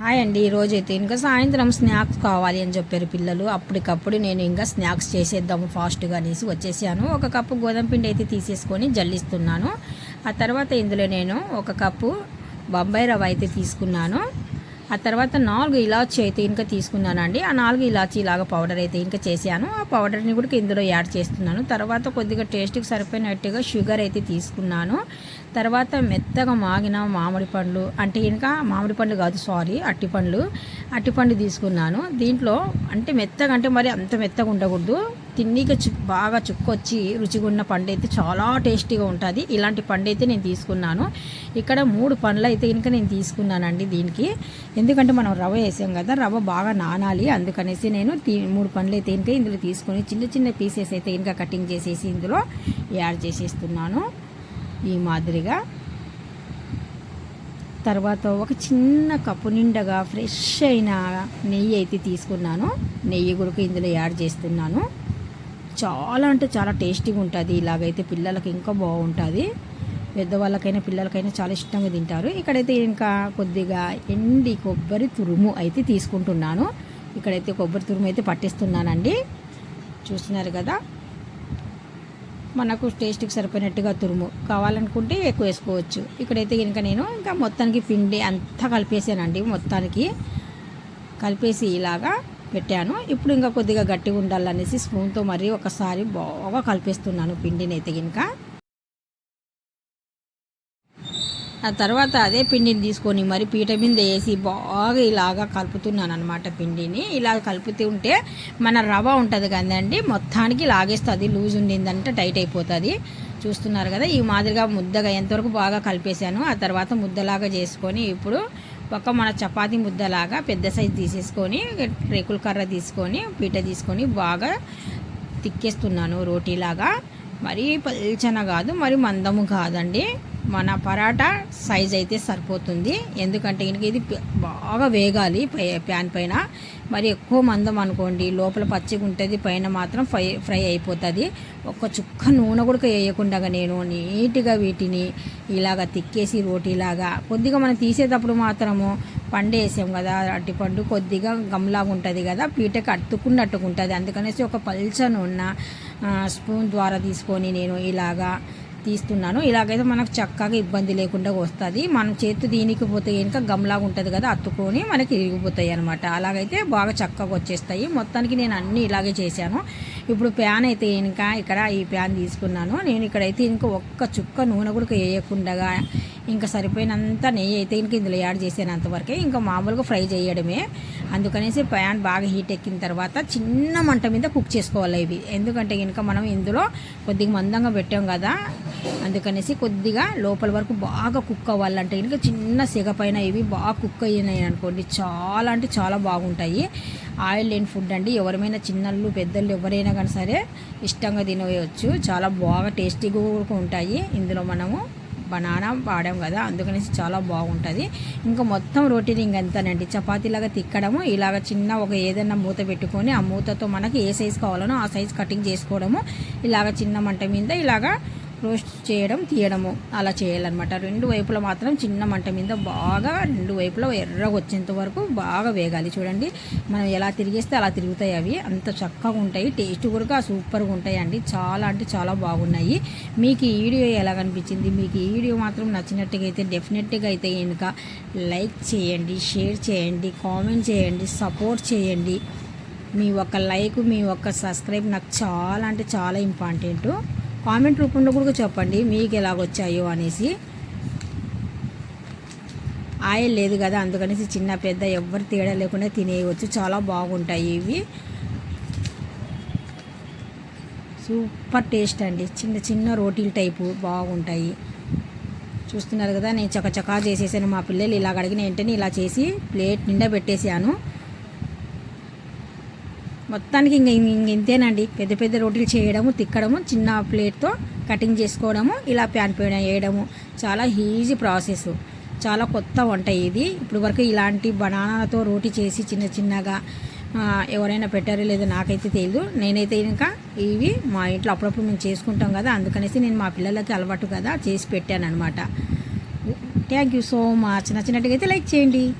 Hi అండి. ఈరోజైతే ఇంకా సాయంత్రం స్నాక్స్ కావాలి అని చెప్పారు పిల్లలు. అప్పటికప్పుడు నేను ఇంకా స్నాక్స్ చేసేద్దాము ఫాస్ట్గా అనేసి వచ్చేసాను. ఒక కప్పు గోధుమ పిండి అయితే తీసేసుకొని జల్లిస్తున్నాను. ఆ తర్వాత ఇందులో నేను ఒక కప్పు బొంబాయి రవ్వ అయితే తీసుకున్నాను. ఆ తర్వాత 4 ఇలాచీ అయితే ఇంకా తీసుకున్నానండి. ఆ 4 ఇలాచీ ఇలాగ పౌడర్ అయితే ఇంకా చేశాను. ఆ పౌడర్ని కూడా ఇందులో యాడ్ చేస్తున్నాను. తర్వాత కొద్దిగా టేస్ట్కి సరిపోయినట్టుగా షుగర్ అయితే తీసుకున్నాను. తర్వాత మెత్తగా మాగిన మామిడి పండ్లు అంటే ఇంకా మామిడి పండ్లు కాదు అట్టిపండు తీసుకున్నాను. దీంట్లో అంటే మెత్తగా అంటే మరి అంత మెత్తగా ఉండకూడదు. తిన్నీగా బాగా చుక్కొచ్చి రుచిగా ఉన్న పండు అయితే చాలా టేస్టీగా ఉంటుంది. ఇలాంటి పండు అయితే నేను తీసుకున్నాను. ఇక్కడ 3 పండ్లు అయితే ఇంకా నేను తీసుకున్నానండి దీనికి. ఎందుకంటే మనం రవ్వ వేసాం కదా, రవ్వ బాగా నానాలి. అందుకనేసి నేను 3 పండ్లు అయితే ఇంకా ఇందులో తీసుకొని చిన్న చిన్న పీసెస్ అయితే ఇంకా కటింగ్ చేసేసి ఇందులో యాడ్ చేసేస్తున్నాను ఈ మాదిరిగా. తర్వాత ఒక చిన్న కప్పు నిండగా ఫ్రెష్ అయిన నెయ్యి అయితే తీసుకున్నాను. నెయ్యి కూడా ఇందులో యాడ్ చేస్తున్నాను. చాలా అంటే చాలా టేస్టీగా ఉంటుంది. ఇలాగైతే పిల్లలకి ఇంకా బాగుంటుంది. పెద్దవాళ్ళకైనా పిల్లలకైనా చాలా ఇష్టంగా తింటారు. ఇక్కడైతే ఇంకా కొద్దిగా ఎండి కొబ్బరి తురుము అయితే తీసుకుంటున్నాను. ఇక్కడైతే కొబ్బరి తురుము అయితే పట్టిస్తున్నానండి. చూస్తున్నారు కదా, మనకు టేస్ట్కి సరిపోయినట్టుగా తురుము కావాలనుకుంటే ఎక్కువ వేసుకోవచ్చు. ఇక్కడైతే ఇంకా నేను ఇంకా మొత్తానికి పిండి అంతా కలిపేసానండి. మొత్తానికి కలిపేసి ఇలాగా పెట్టాను. ఇప్పుడు ఇంకా కొద్దిగా గట్టిగా ఉండాలనేసి స్పూన్తో మరీ ఒకసారి బాగా కలిపేస్తున్నాను పిండిని అయితే ఇంకా. ఆ తర్వాత అదే పిండిని తీసుకొని మరి పీట మీద వేసి బాగా ఇలాగా కలుపుతున్నాను అనమాట. పిండిని ఇలా కలుపుతూ ఉంటే మన రవ్వ ఉంటుంది కదండి, మొత్తానికి లాగేస్తుంది. లూజ్ ఉండిందంటే టైట్ అయిపోతుంది. చూస్తున్నారు కదా, ఈ మాదిరిగా ముద్దగా ఎంతవరకు బాగా కలిపేశాను. ఆ తర్వాత ముద్దలాగా చేసుకొని ఇప్పుడు ఒక మన చపాతీ ముద్దలాగా పెద్ద సైజు తీసేసుకొని రేకుల కర్ర తీసుకొని పీట తీసుకొని బాగా తిక్కేస్తున్నాను రోటీలాగా. మరీ పల్చన కాదు, మరి మందము కాదండి. మన పరాటా సైజ్ అయితే సరిపోతుంది. ఎందుకంటే ఇది బాగా వేగాలి ప్యాన్ పైన. మరి ఎక్కువ మందం అనుకోండి లోపల పచ్చిగా ఉంటుంది, పైన మాత్రం ఫ్రై అయిపోతుంది. ఒక్క చుక్క నూనె కూడా వేయకుండా నేను నీట్గా వీటిని ఇలాగ తిక్కేసి రోటీలాగా కొద్దిగా మనం తీసేటప్పుడు మాత్రము పండు వేసాం కదా, అరటిపండు కొద్దిగా గమ్లాగా ఉంటుంది కదా, పీటకి అట్టుకున్నట్టుగా ఉంటుంది. అందుకనేసి ఒక పల్చన ఉన్న స్పూన్ ద్వారా తీసుకొని నేను ఇలాగా తీస్తున్నాను. ఇలాగైతే మనకు చక్కగా ఇబ్బంది లేకుండా వస్తుంది. మనం చేతి దీనికి పోతే కనుక గమ్లాగా ఉంటుంది కదా, అత్తుకొని మనకి ఇరిగిపోతాయి అనమాట. అలాగైతే బాగా చక్కగా వచ్చేస్తాయి. మొత్తానికి నేను అన్నీ ఇలాగే చేశాను. ఇప్పుడు ప్యాన్ అయితే ఇంకా ఇక్కడ ఈ ప్యాన్ తీసుకున్నాను. నేను ఇక్కడైతే ఇంకా ఒక్క చుక్క నూనె కూడా వేయకుండా ఇంకా సరిపోయినంత నెయ్యి అయితే ఇంక ఇందులో యాడ్ చేసాను. అంతవరకే ఇంకా మామూలుగా ఫ్రై చేయడమే. అందుకనేసి ప్యాన్ బాగా హీట్ ఎక్కిన తర్వాత చిన్న మంట మీద కుక్ చేసుకోవాలి ఇవి. ఎందుకంటే కనుక మనం ఇందులో కొద్దిగా మందంగా పెట్టాం కదా, అందుకనేసి కొద్దిగా లోపల వరకు బాగా కుక్ అవ్వాలంటే కనుక చిన్న సెగ పైన ఇవి బాగా కుక్ అయినాయి అనుకోండి, చాలా అంటే చాలా బాగుంటాయి. ఆయిల్ లేని ఫుడ్ అండి. ఎవరైనా చిన్నళ్ళు పెద్దళ్ళు ఎవరైనా కానీ సరే ఇష్టంగా తినవేయచ్చు. చాలా బాగా టేస్టీగా ఉంటాయి. ఇందులో మనము బనానా వాడాం కదా, అందుకనేసి చాలా బాగుంటుంది. ఇంకా మొత్తం రోటీని ఇంకంతానండి. చపాతీలాగా తిక్కడము, ఇలాగ చిన్న ఒక ఏదైనా మూత పెట్టుకొని ఆ మూతతో మనకి ఏ సైజు కావాలనో ఆ సైజు కటింగ్ చేసుకోవడము, ఇలాగ చిన్న మంట మీద ఇలాగా రోస్ట్ చేయడం తీయడము అలా చేయాలన్నమాట. 2 వైపులా మాత్రం చిన్న మంట మీద బాగా 2 వైపులా ఎర్రగా వచ్చేంత వరకు బాగా వేగాలి. చూడండి మనం ఎలా తిరిగేస్తే అలా తిరుగుతాయి అవి. అంత చక్కగా ఉంటాయి. టేస్ట్ కూడా సూపర్గా ఉంటాయి అండి. చాలా అంటే చాలా బాగున్నాయి. మీకు ఈ వీడియో ఎలా కనిపించింది? మీకు ఈ వీడియో మాత్రం నచ్చినట్టుగా అయితే డెఫినెట్గా అయితే కనుక లైక్ చేయండి, షేర్ చేయండి, కామెంట్ చేయండి, సపోర్ట్ చేయండి. మీ ఒక్క లైక్, మీ ఒక్క సబ్స్క్రైబ్ నాకు చాలా అంటే చాలా ఇంపార్టెంట్. కామెంట్ రూపంలో కూడా చెప్పండి మీకు ఎలాగొచ్చాయో అనేసి. ఆయిల్ లేదు కదా, అందుకనేసి చిన్న పెద్ద ఎవ్వరు తేడా లేకుండా తినేయవచ్చు. చాలా బాగుంటాయి ఇవి. సూపర్ టేస్ట్ అండి. చిన్న చిన్న రోటీల టైపు బాగుంటాయి. చూస్తున్నారు కదా, నేను చకచకా చేసేసాను. మా పిల్లలు ఇలాగ అడిగిన వెంటనే ఇలా చేసి ప్లేట్ నిండా పెట్టేసాను. మొత్తానికి ఇంతేనండి. పెద్ద పెద్ద రోటీలు చేయడము, తిక్కడము, చిన్న ప్లేట్తో కటింగ్ చేసుకోవడము, ఇలా ప్యాన్ పైన వేయడము చాలా ఈజీ ప్రాసెస్. చాలా కొత్త వంట ఇది. ఇప్పుడు వరకు ఇలాంటి బనానాతో రోటీ చేసి చిన్న చిన్నగా ఎవరైనా పెట్టారో లేదో నాకైతే తెలియదు. నేనైతే ఇంకా ఇవి మా ఇంట్లో అప్పుడప్పుడు మేము చేసుకుంటాం కదా, అందుకనేసి నేను మా పిల్లలకి అలవాటు కదా చేసి పెట్టాను అనమాట. Thank you so much. నచ్చినట్టుగా అయితే లైక్ చేయండి.